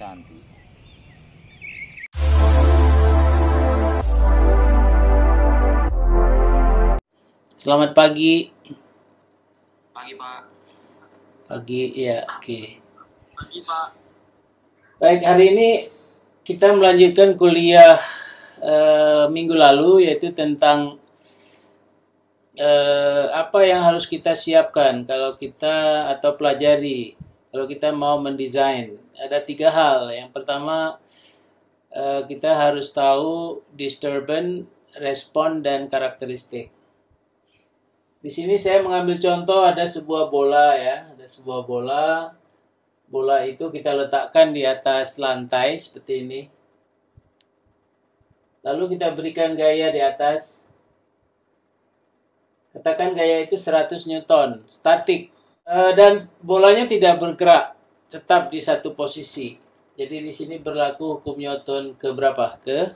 cantik. Selamat pagi. Pagi, Pak. Pagi, ya, oke. Pagi, Pak. Baik, hari ini kita melanjutkan kuliah minggu lalu, yaitu tentang apa yang harus kita siapkan kalau kita atau pelajari kalau kita mau mendesain. Ada 3 hal. Yang pertama, kita harus tahu disturbance, respon, dan karakteristik. Di sini saya mengambil contoh, ada sebuah bola ya, ada sebuah bola. Bola itu kita letakkan di atas lantai seperti ini. Lalu kita berikan gaya di atas. Katakan gaya itu 100 Newton, statik. Dan bolanya tidak bergerak, tetap di satu posisi. Jadi di sini berlaku hukum Newton ke berapa? Ke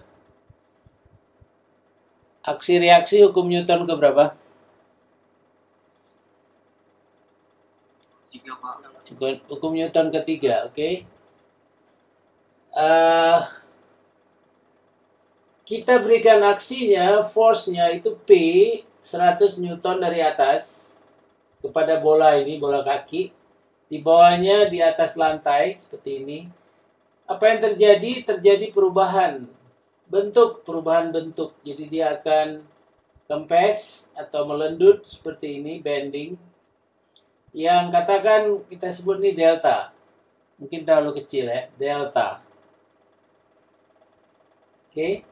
aksi reaksi hukum Newton ke berapa? 3, Pak. Hukum Newton ketiga, oke? Kita berikan aksinya, force-nya itu P, 100 Newton dari atas kepada bola ini, bola kaki. Di bawahnya di atas lantai, seperti ini. Apa yang terjadi? Terjadi perubahan bentuk. Jadi dia akan kempes atau melendut seperti ini, bending. Yang katakan kita sebut ini delta. Mungkin terlalu kecil ya, delta. Oke.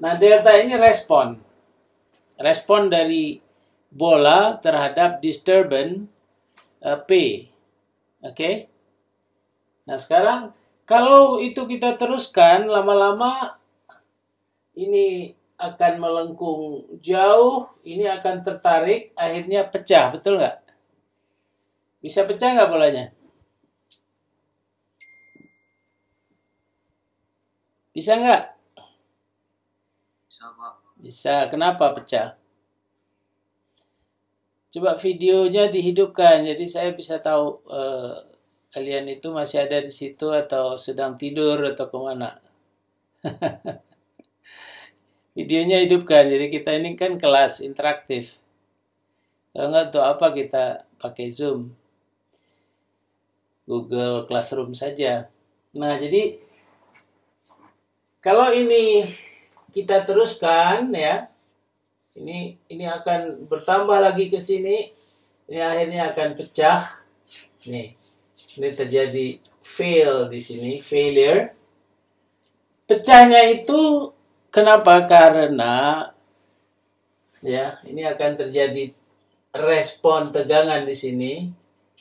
Nah, delta ini respon. Respon dari bola terhadap disturbance P. Oke. Nah, sekarang kalau itu kita teruskan lama-lama ini akan melengkung jauh, ini akan tertarik, akhirnya pecah, betul nggak? Bisa pecah nggak bolanya? Bisa nggak? Bisa, Pak. Bisa. Kenapa pecah? Coba videonya dihidupkan, jadi saya bisa tahu kalian itu masih ada di situ atau sedang tidur atau kemana. Videonya hidupkan, jadi kita ini kan kelas interaktif. Kalau nggak tuh apa kita pakai Zoom. Google Classroom saja. Nah, jadi kalau ini kita teruskan ya, ini akan bertambah lagi ke sini, ini akhirnya akan pecah. Nih, ini terjadi fail di sini, failure. Pecahnya itu kenapa? Karena ya, ini akan terjadi respon tegangan di sini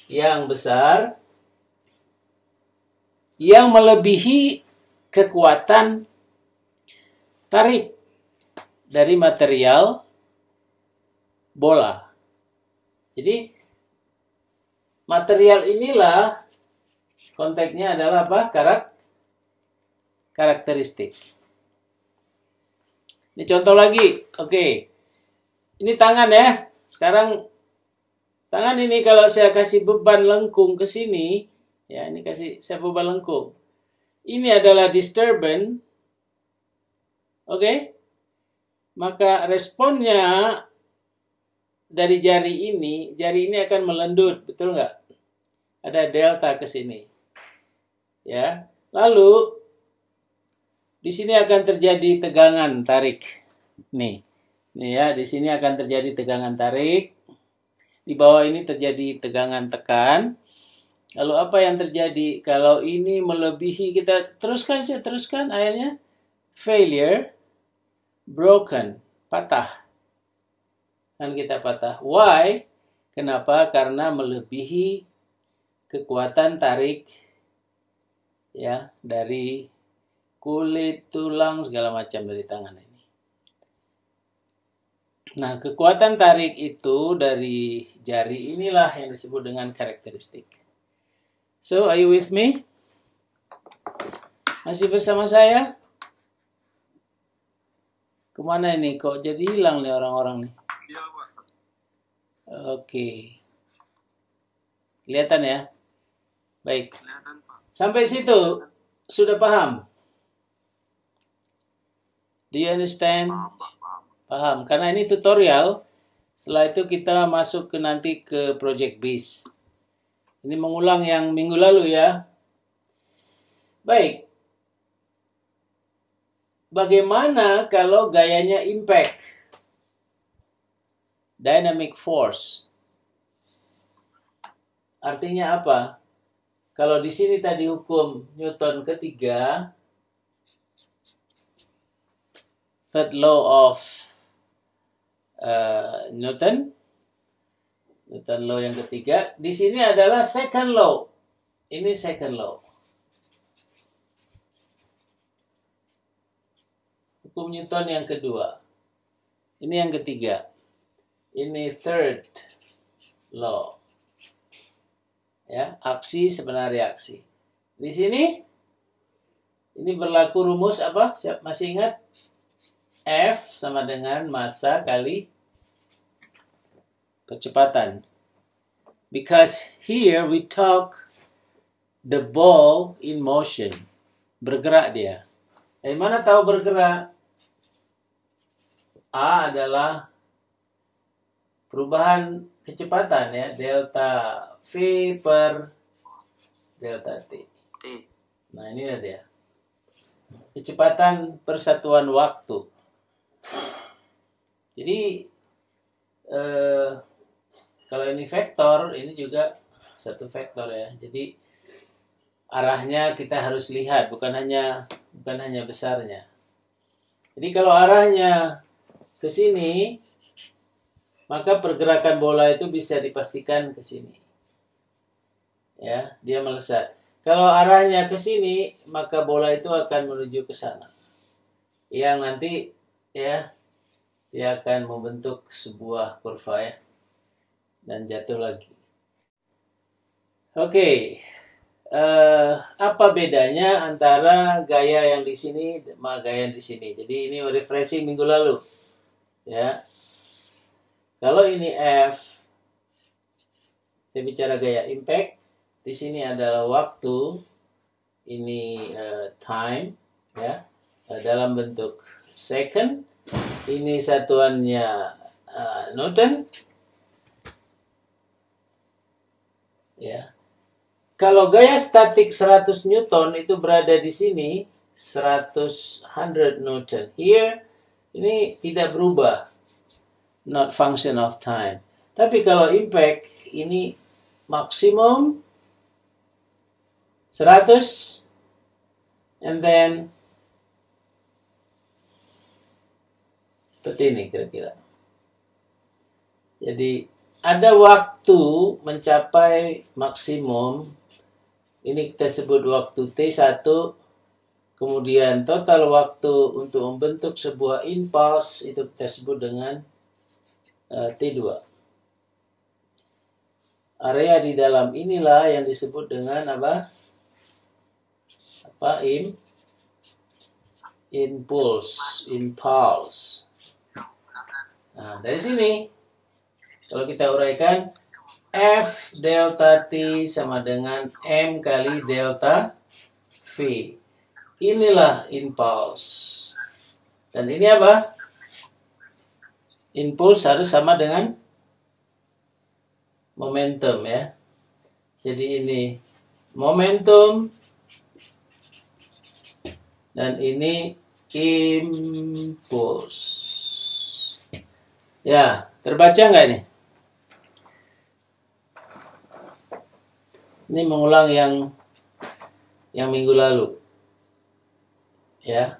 yang besar, yang melebihi kekuatan tarik dari material bola. Jadi material inilah konteksnya adalah apa? Karakteristik. Ini contoh lagi. Oke. Ini tangan ya. Sekarang tangan ini kalau saya kasih beban lengkung ke sini, ya, ini kasih saya beban lengkung. Ini adalah disturbance. Oke? Maka responnya dari jari ini akan melendut, betul nggak? Ada delta ke sini. Ya. Lalu di sini akan terjadi tegangan tarik. Nih ya, di sini akan terjadi tegangan tarik. Di bawah ini terjadi tegangan tekan. Lalu apa yang terjadi kalau ini melebihi, kita teruskan akhirnya failure, broken, patah. Kan kita patah. Why? Kenapa? Karena melebihi kekuatan tarik ya dari kulit, tulang, segala macam dari tangan ini. Nah, kekuatan tarik itu dari jari inilah yang disebut dengan karakteristik. So, are you with me? Masih bersama saya? Kemana ini? Kok jadi hilang nih orang-orang nih? Iya, Pak. Oke. Kelihatan ya? Baik. Kelihatan, Pak. Sampai situ. Sudah paham? Do you understand? Paham, Pak. Paham. Paham. Karena ini tutorial. Setelah itu kita masuk ke nanti ke project base. Ini mengulang yang minggu lalu ya. Baik. Bagaimana kalau gayanya impact? Dynamic force. Artinya apa? Kalau di sini tadi hukum Newton ketiga, third law of Newton law yang ketiga, di sini adalah second law. Ini second law. Hukum Newton yang kedua. Ini yang ketiga. Ini third law. Ya, aksi sebenarnya reaksi. Di sini ini berlaku rumus apa? Siap masih ingat? F sama dengan massa kali percepatan. Because here we talk the ball in motion. Bergerak dia. Dari mana tahu bergerak? A adalah perubahan kecepatan ya, delta V per delta T. Nah, ini dia. Kecepatan persatuan waktu. Jadi kalau ini vektor, ini juga satu vektor ya. Jadi arahnya kita harus lihat, bukan hanya besarnya. Jadi kalau arahnya ke sini, maka pergerakan bola itu bisa dipastikan ke sini. Ya, dia melesat. Kalau arahnya ke sini, maka bola itu akan menuju ke sana. Yang nanti ya dia akan membentuk sebuah kurva ya dan jatuh lagi. Oke. Apa bedanya antara gaya yang di sini sama gaya yang di sini? Jadi ini refreshing minggu lalu. Ya. Kalau ini F, kita bicara gaya impact. Di sini adalah waktu, ini time, ya, dalam bentuk second. Ini satuannya Newton, ya. Kalau gaya statik 100 Newton itu berada di sini 100 Newton. Here ini tidak berubah, not function of time. Tapi kalau impact ini maksimum 100 and then seperti ini kira-kira. Jadi ada waktu mencapai maksimum. Ini kita sebut waktu T1. Kemudian total waktu untuk membentuk sebuah impuls itu kita sebut dengan T2. Area di dalam inilah yang disebut dengan apa? Impulse. Nah, dari sini kalau kita uraikan F delta T sama dengan M kali delta V. Inilah impulse. Dan ini apa? Impulse harus sama dengan momentum ya. Jadi ini momentum dan ini impuls. Ya, terbaca nggak ini? Ini mengulang yang minggu lalu. Ya.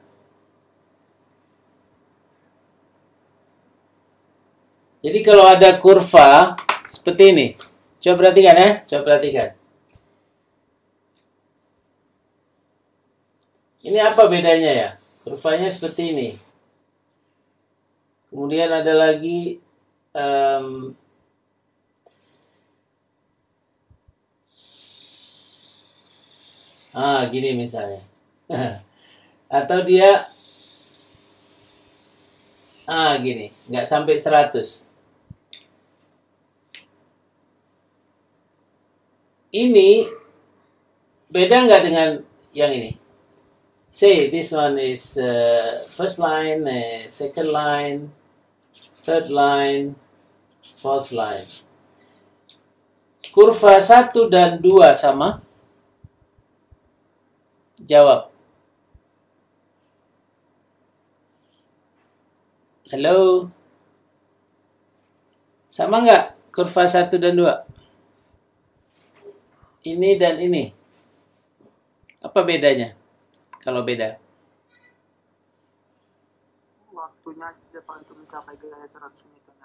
Jadi kalau ada kurva seperti ini. Coba perhatikan ya, coba perhatikan. Ini apa bedanya ya? Kurvanya seperti ini. Kemudian ada lagi gini misalnya. Atau dia gini, nggak sampai 100. Ini beda nggak dengan yang ini? say this one is first line, second line, third line, fourth line. Kurva 1 dan 2 sama? Jawab. Halo? Sama nggak kurva 1 dan 2? Ini dan ini. Apa bedanya? Kalau beda. Waktunya cepat untuk mencapai gaya 100 Newton.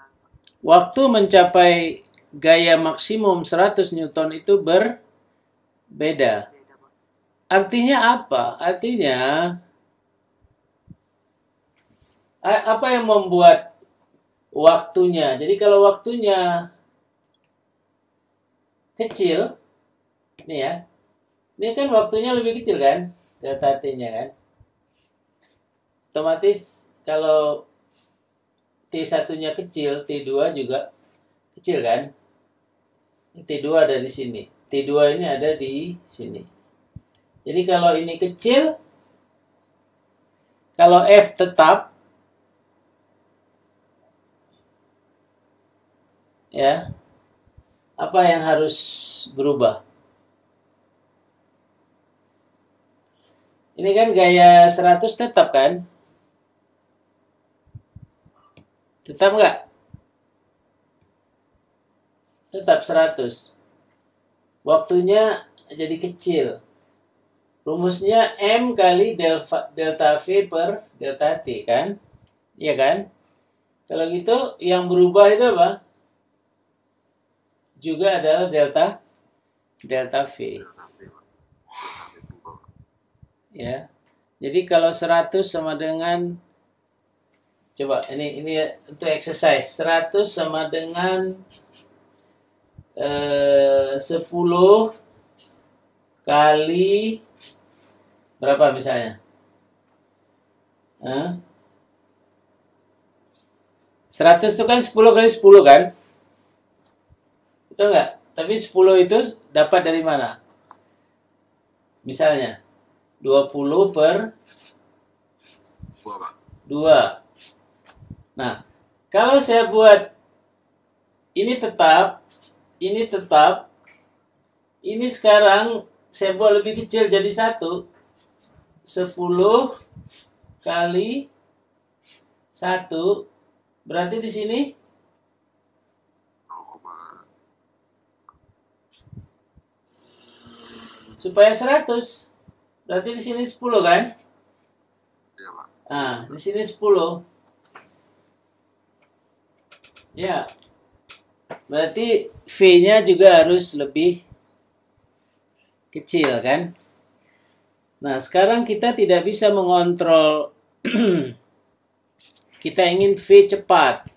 Waktu mencapai gaya maksimum 100 Newton itu berbeda. Beda, Pak. Artinya apa? Artinya apa yang membuat waktunya? Jadi kalau waktunya kecil, ini ya, ini kan waktunya lebih kecil kan, delta T-nya kan. Otomatis kalau T1-nya kecil, T2 juga kecil kan. T2 ada di sini, T2 ini ada di sini. Jadi kalau ini kecil, kalau F tetap, ya, apa yang harus berubah? Ini kan gaya 100 tetap kan? Tetap nggak? Tetap 100. Waktunya jadi kecil. Rumusnya M kali delta V per delta T kan? Iya kan? Kalau gitu yang berubah itu apa? Juga adalah delta V. Delta V, Pak. Delta V berubah, Pak. Ya. Jadi kalau 100 sama dengan, coba ini untuk exercise, 100 sama dengan 10 kali berapa misalnya? 100 itu kan 10 kali 10 kan? Betul nggak? Tapi 10 itu dapat dari mana? Misalnya 20 per 2, Pak. 2. Nah, kalau saya buat ini tetap, ini sekarang saya buat lebih kecil jadi 1. 10 kali 1 berarti di sini 0, supaya 100. Berarti di sini 10 kan? iya, Pak. Nah, di sini 10. Ya. Berarti V-nya juga harus lebih kecil kan? Nah, sekarang kita tidak bisa mengontrol kita ingin V cepat.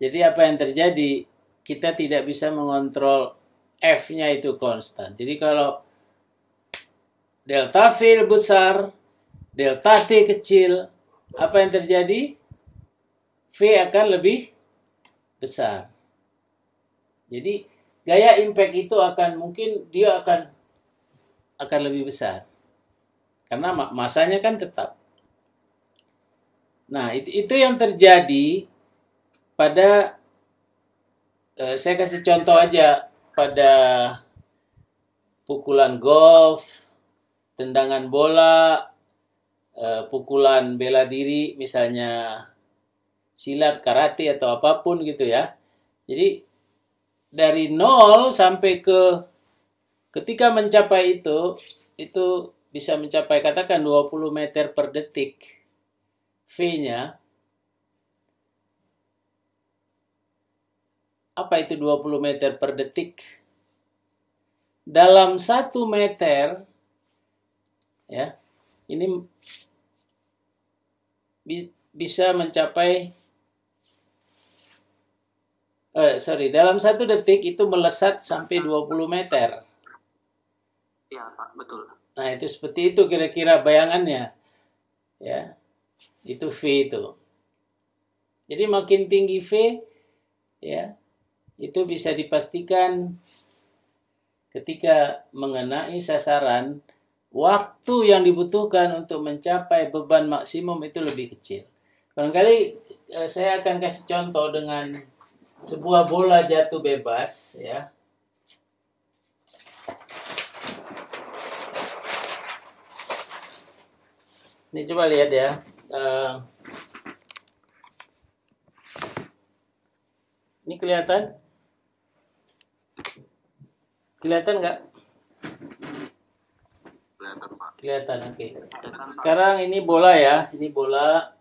Jadi apa yang terjadi? Kita tidak bisa mengontrol F-nya itu konstan. Jadi kalau delta V besar, delta T kecil, apa yang terjadi? V akan lebih besar. Jadi gaya impact itu mungkin dia akan lebih besar. Karena masanya kan tetap. Nah, itu yang terjadi pada saya kasih contoh aja pada pukulan golf, tendangan bola, pukulan bela diri, misalnya silat, karate atau apapun gitu ya. Jadi dari 0 sampai ketika mencapai itu bisa mencapai katakan 20 meter per detik V-nya. Apa itu 20 meter per detik? Dalam 1 meter, ya, ini bisa mencapai, dalam 1 detik itu melesat sampai 20 meter. Iya, Pak, betul. Nah, itu seperti itu kira-kira bayangannya. Ya. Itu V itu. Jadi makin tinggi V, ya, itu bisa dipastikan ketika mengenai sasaran waktu yang dibutuhkan untuk mencapai beban maksimum itu lebih kecil. Barangkali saya akan kasih contoh dengan sebuah bola jatuh bebas, ya. Ini coba lihat ya. Ini kelihatan? Kelihatan nggak? Kelihatan, Pak. Kelihatan, oke. Sekarang ini bola ya. Ini bola.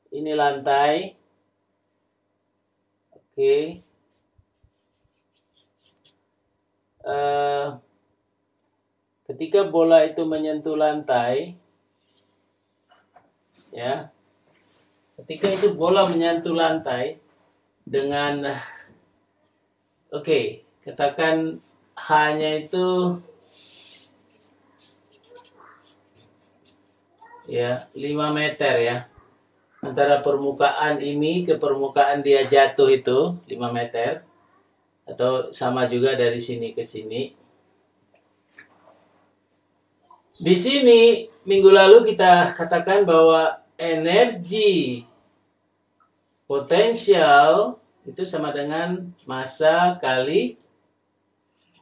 Ini lantai. Oke. Ketika bola itu menyentuh lantai, ya. Ketika itu bola menyentuh lantai dengan, oke, katakan hanya itu ya 5 meter ya. Antara permukaan ini ke permukaan dia jatuh itu 5 meter. Atau sama juga dari sini ke sini. Di sini minggu lalu kita katakan bahwa energi potensial itu sama dengan massa kali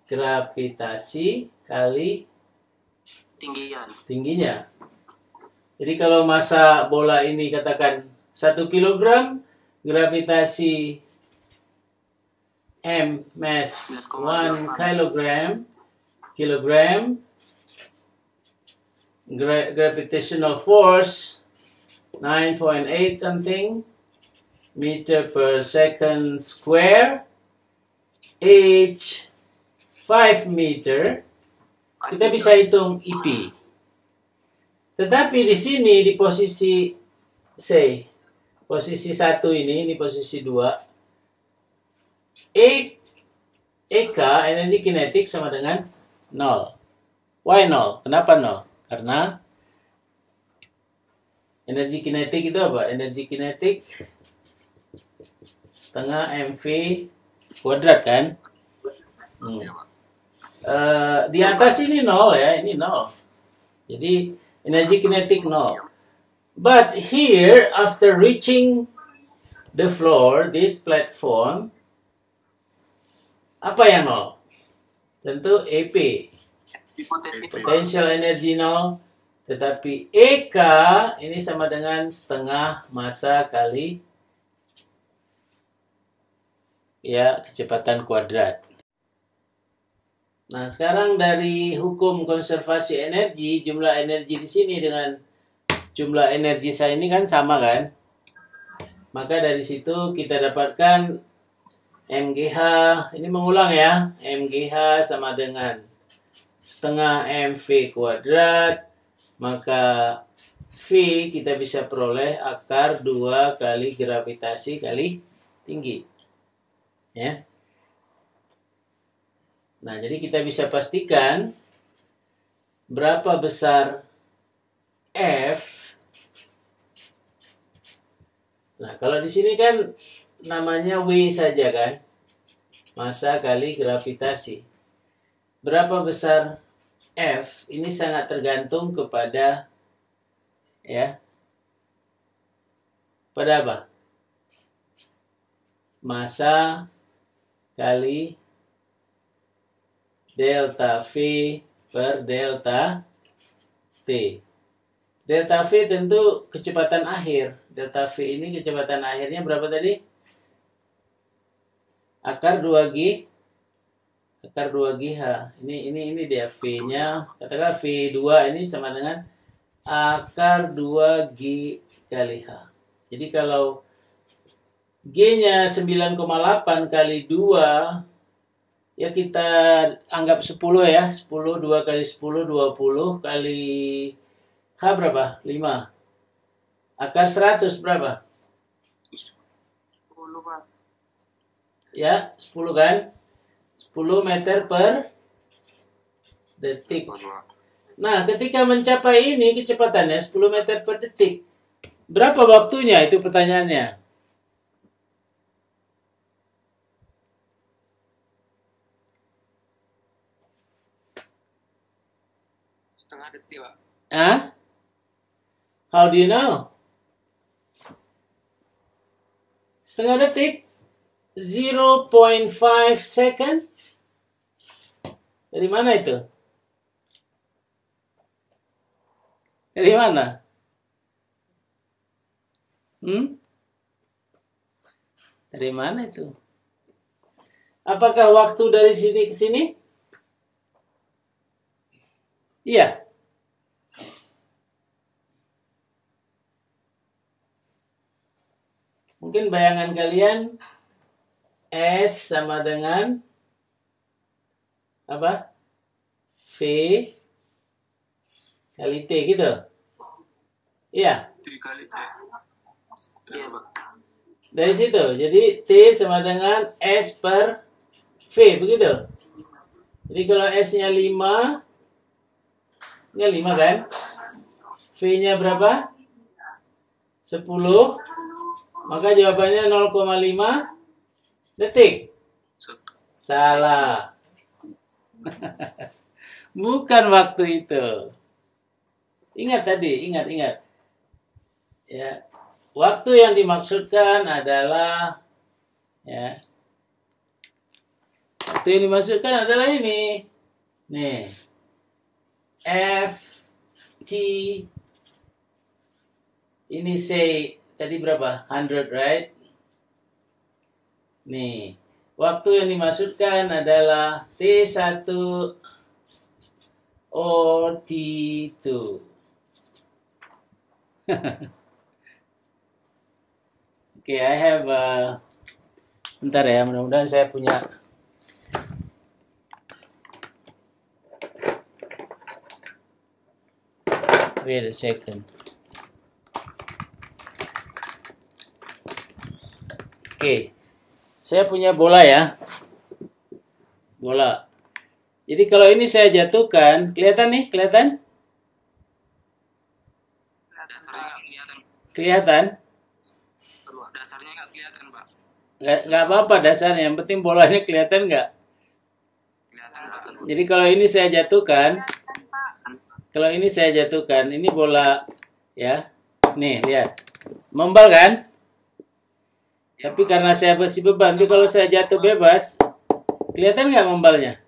gravitasi kali tingginya. Jadi kalau massa bola ini katakan 1 kilogram, gravitasi M mass 1 kilogram, gravitational force 9.8 something meter per second square, h 5 meter. Kita bisa hitung EP. Tetapi di sini di posisi posisi 1 ini posisi 2, EK energi kinetik sama dengan 0. Why 0? Kenapa 0? Karena energi kinetik itu apa? Energi kinetik setengah mv kuadrat kan? Di atas ini 0 ya, ini 0. Jadi energi kinetik 0. But here, after reaching the floor, this platform, apa yang 0? Tentu EP. Potential energy 0. Tetapi EK ini sama dengan setengah massa kali ya kecepatan kuadrat. Nah, sekarang dari hukum konservasi energi, jumlah energi di sini dengan jumlah energi saya ini kan sama kan? Maka dari situ kita dapatkan MGH, ini mengulang ya, MGH sama dengan setengah MV kuadrat, maka V kita bisa peroleh akar 2 kali gravitasi kali tinggi. Ya. Nah, jadi kita bisa pastikan berapa besar F. Nah, kalau di sini kan namanya W saja kan. Massa kali gravitasi. Berapa besar F? Ini sangat tergantung kepada ya. Pada apa? Massa kali delta V per delta T. Delta V tentu kecepatan akhir. Delta V ini kecepatan akhirnya berapa tadi? Akar 2G. Akar 2GH. Ini dia V-nya. Katakan V2 ini sama dengan akar 2G kali H. Jadi kalau G-nya 9,8 kali 2, ya kita anggap 10 ya. 10, 2 kali 10, 20 kali H berapa? 5. Akar 100 berapa? 10, Pak. Ya, 10 kan? 10 meter per detik. Nah, ketika mencapai ini kecepatannya 10 meter per detik. Berapa waktunya? Itu pertanyaannya. setengah detik, Pak. Huh? How do you know? Setengah detik? 0.5 second? Dari mana itu? Dari mana? Dari mana itu? Apakah waktu dari sini ke sini? Iya. Mungkin bayangan kalian S sama dengan apa? V kali T gitu. Iya. V kali T. Iya, Pak. Dari situ. Jadi T sama dengan S per V, begitu. Jadi kalau S-nya 5, ini 5 kan? V-nya berapa? 10. Maka jawabannya 0,5 detik. Salah. Bukan waktu itu. Ingat tadi, ingat. Ya. Waktu yang dimaksudkan adalah ya. Waktu yang dimaksudkan adalah ini. Nih. F T ini say tadi berapa? 100, right? Nih. Waktu yang dimaksudkan adalah T1 or T2. Oke, I have bentar ya, mudah-mudahan saya punya wait a second. Oke. Saya punya bola ya. Bola. Jadi kalau ini saya jatuhkan, kelihatan nih, kelihatan? Dasarnya nggak kelihatan. Kelihatan? Dasarnya nggak kelihatan, Pak. Nggak apa-apa dasarnya, yang penting bolanya kelihatan nggak? Kelihatan, Pak. Jadi kalau ini saya jatuhkan, ini bola ya. Nih, lihat. Membal kan? Tapi karena saya masih beban, itu kalau saya jatuh bebas, kelihatan nggak membalnya?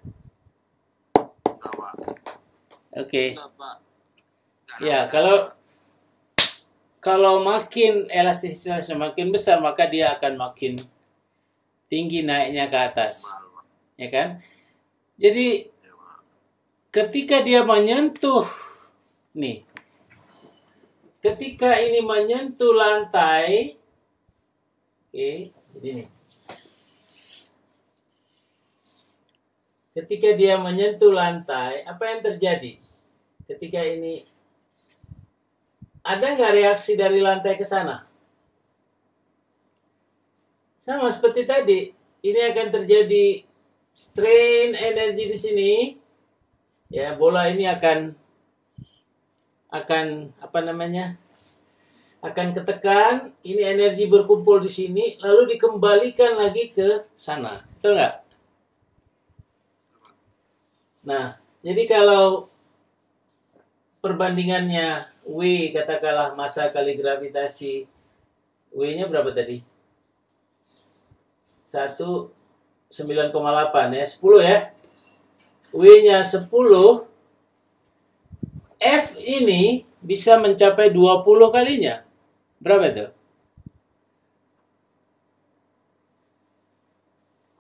Oke. Nggak, Pak. Ya, kalau makin elastisitasnya makin besar, maka dia akan makin tinggi naiknya ke atas. Ya kan? Jadi, ketika dia menyentuh, nih, ketika ini menyentuh lantai, oke, jadi nih. Ketika dia menyentuh lantai, apa yang terjadi? Ketika ini, ada nggak reaksi dari lantai ke sana? Sama seperti tadi, ini akan terjadi strain energi di sini. Ya, bola ini akan apa namanya? Akan ketekan, ini energi berkumpul di sini, lalu dikembalikan lagi ke sana. Betul nggak? Nah, jadi kalau perbandingannya W, katakanlah massa kali gravitasi, W-nya berapa tadi? 9,8 ya, 10 ya. W-nya 10, F ini bisa mencapai 20 kalinya. Berapa itu?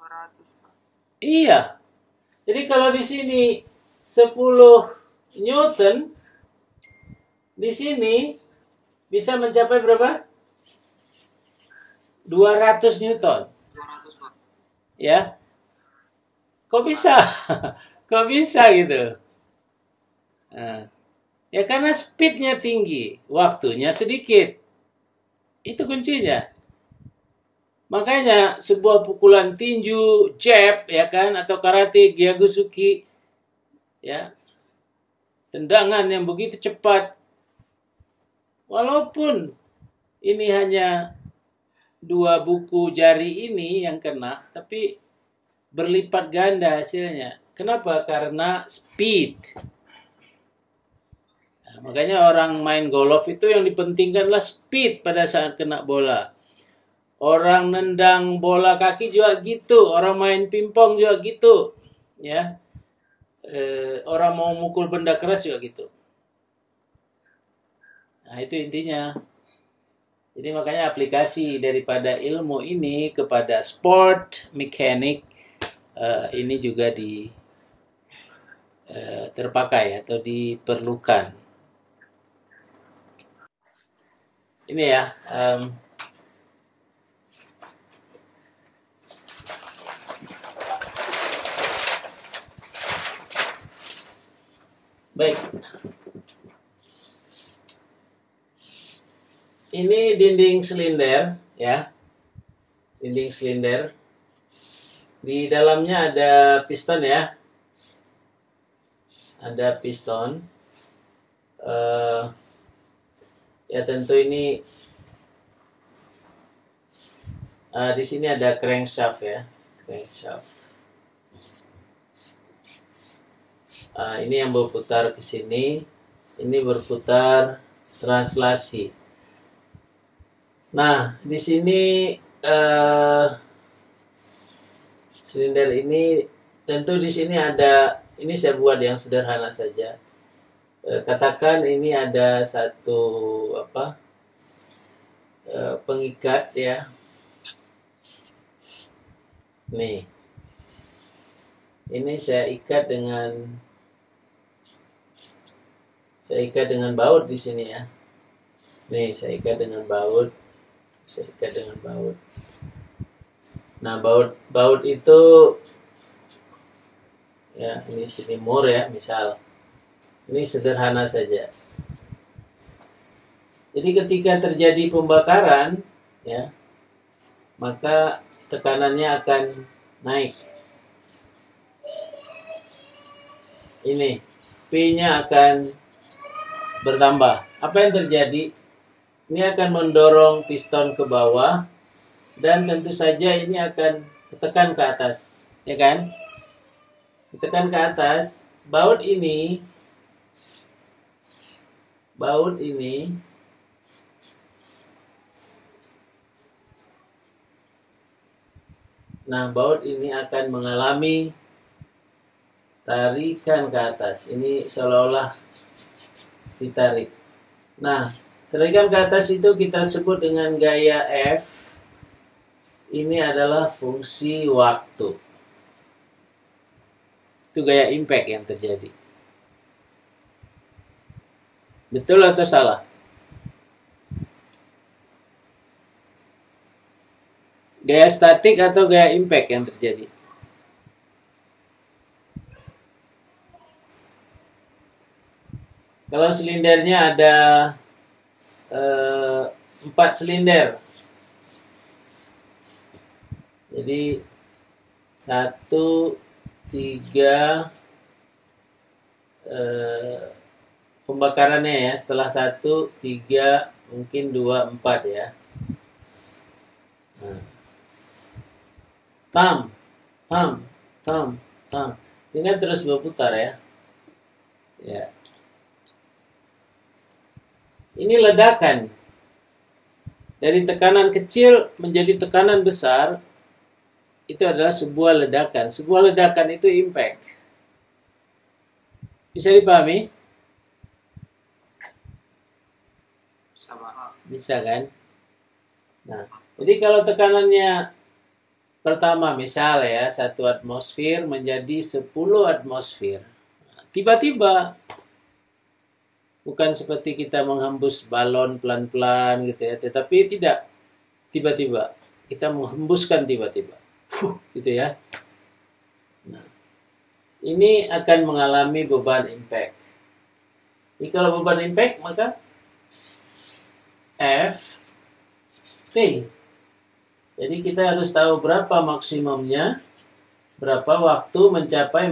200, Pak. Iya. Jadi kalau di sini 10 Newton, di sini bisa mencapai berapa? 200 Newton. 200, Pak. Ya. Kok bisa? Kok bisa gitu? Nah, ya karena speednya tinggi, waktunya sedikit. Itu kuncinya. Makanya sebuah pukulan tinju, jab, ya kan, atau karate, Gyakusuki, ya, tendangan yang begitu cepat, walaupun ini hanya 2 buku jari ini yang kena, tapi berlipat ganda hasilnya. Kenapa? Karena speed. Makanya orang main golf itu yang dipentingkanlah speed pada saat kena bola. Orang nendang bola kaki juga gitu, orang main pingpong juga gitu, ya. Orang mau mukul benda keras juga gitu. Nah, itu intinya. Jadi makanya aplikasi daripada ilmu ini kepada sport mekanik ini juga terpakai atau diperlukan. Ini ya. Baik. Ini dinding silinder, ya. Dinding silinder. Di dalamnya ada piston ya. Ada piston. Ya tentu ini di sini ada crankshaft ya. Crankshaft. Ini yang berputar ke sini, ini berputar translasi. Nah, di sini silinder ini tentu di sini ada, ini saya buat yang sederhana saja. Katakan ini ada satu pengikat ya. Nih, ini saya ikat dengan baut di sini ya. Nih, saya ikat dengan baut. Nah, baut itu ya, ini sini mur ya, misal. Ini sederhana saja. Jadi ketika terjadi pembakaran ya, maka tekanannya akan naik. Ini P-nya akan bertambah. Apa yang terjadi? Ini akan mendorong piston ke bawah dan tentu saja ini akan ditekan ke atas, ya kan? Ditekan ke atas, baut ini akan mengalami tarikan ke atas. Ini seolah-olah ditarik. Nah, tarikan ke atas itu kita sebut dengan gaya F. Ini adalah fungsi waktu. Itu gaya impact yang terjadi. Betul atau salah? Gaya statik atau gaya impact yang terjadi? Kalau silindernya ada 4 silinder. Jadi 1, 3 pembakarannya ya, setelah 1, 3, mungkin 2, 4 ya. Nah. Tam. Ini kan terus berputar ya. Ya. Ini ledakan. Dari tekanan kecil menjadi tekanan besar, itu adalah sebuah ledakan. Sebuah ledakan itu impact. Bisa dipahami? Bisa kan? Nah, jadi kalau tekanannya pertama misal ya 1 atmosfer menjadi 10 atmosfer. Nah, tiba-tiba bukan seperti kita menghembus balon pelan-pelan gitu ya, tetapi tidak tiba-tiba. Kita menghembuskan tiba-tiba. Gitu ya. Nah, ini akan mengalami beban impact. Jadi kalau beban impact maka F T. Jadi kita harus tahu berapa maksimumnya, berapa waktu mencapai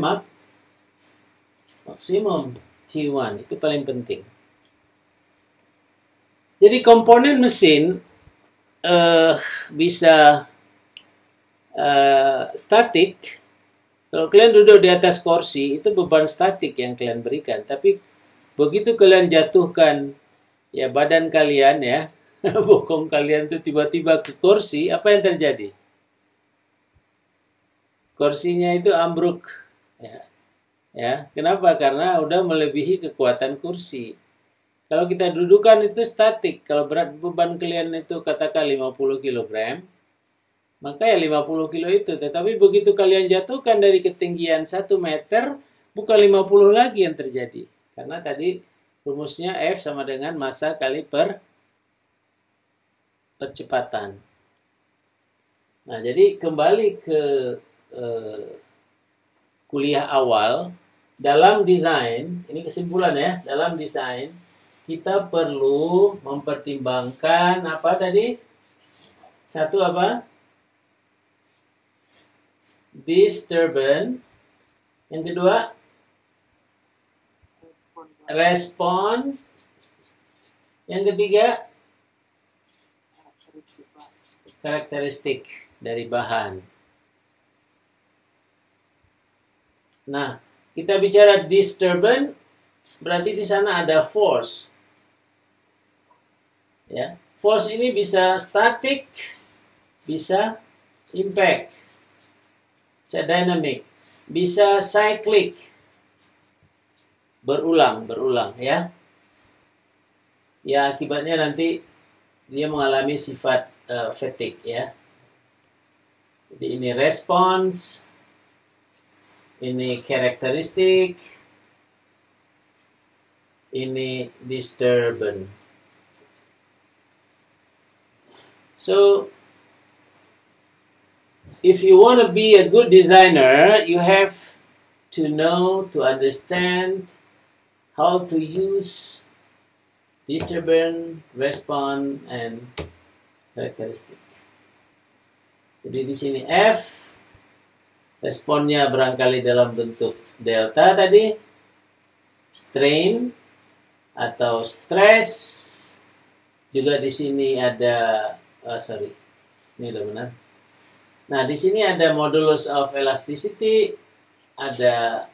maksimum T1. Itu paling penting. Jadi komponen mesin bisa statik. Kalau kalian duduk di atas kursi, itu beban statik yang kalian berikan. Tapi begitu kalian jatuhkan ya badan kalian ya, bokong kalian tuh tiba-tiba ke kursi, apa yang terjadi? Kursinya itu ambruk. Ya, kenapa? Karena udah melebihi kekuatan kursi. Kalau kita dudukan itu statik. Kalau berat beban kalian itu katakan 50 kg, maka ya 50 kilo itu. Tetapi begitu kalian jatuhkan dari ketinggian 1 meter, bukan 50 lagi yang terjadi. Karena tadi rumusnya F sama dengan massa kali percepatan. Nah, jadi kembali ke kuliah awal, dalam desain, ini kesimpulan ya, dalam desain kita perlu mempertimbangkan apa tadi? Satu apa? Disturbance. Yang kedua, respon. Yang ketiga, karakteristik dari bahan. Nah, kita bicara disturbance, berarti di sana ada force. Ya, force ini bisa static, bisa impact, bisa dynamic, bisa cyclic, berulang ya. Ya, akibatnya nanti dia mengalami sifat fatigue ya. Jadi ini response, ini karakteristik, ini disturbance. So, if you want to be a good designer, you have to know, to understand how to use disturbance, response, and characteristic. Jadi di sini F, responnya barangkali dalam bentuk delta tadi, strain atau stress. Juga di sini ada, ini udah benar. Nah, di sini ada modulus of elasticity, ada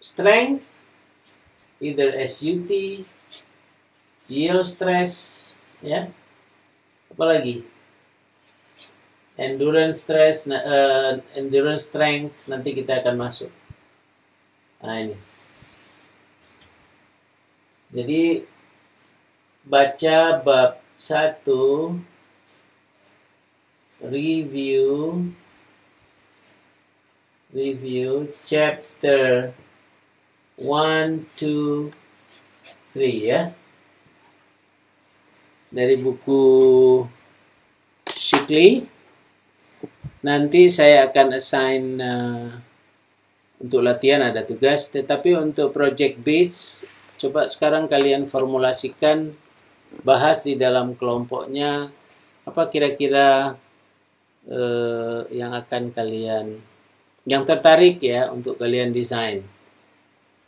strength, either SUT, yield stress, ya. Apalagi endurance stress, endurance strength, nanti kita akan masuk. Nah, ini. Jadi baca bab 1, review chapter 1, 2, 3 ya. Dari buku Shikli. Nanti saya akan assign untuk latihan ada tugas, tetapi untuk project base coba sekarang kalian formulasikan, bahas di dalam kelompoknya apa kira-kira yang akan kalian, yang tertarik ya untuk kalian desain.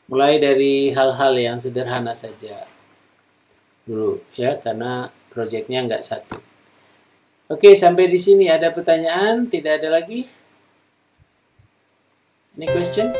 Mulai dari hal-hal yang sederhana saja dulu ya, karena proyeknya nggak satu. Oke, sampai di sini ada pertanyaan? Tidak ada lagi? Any question?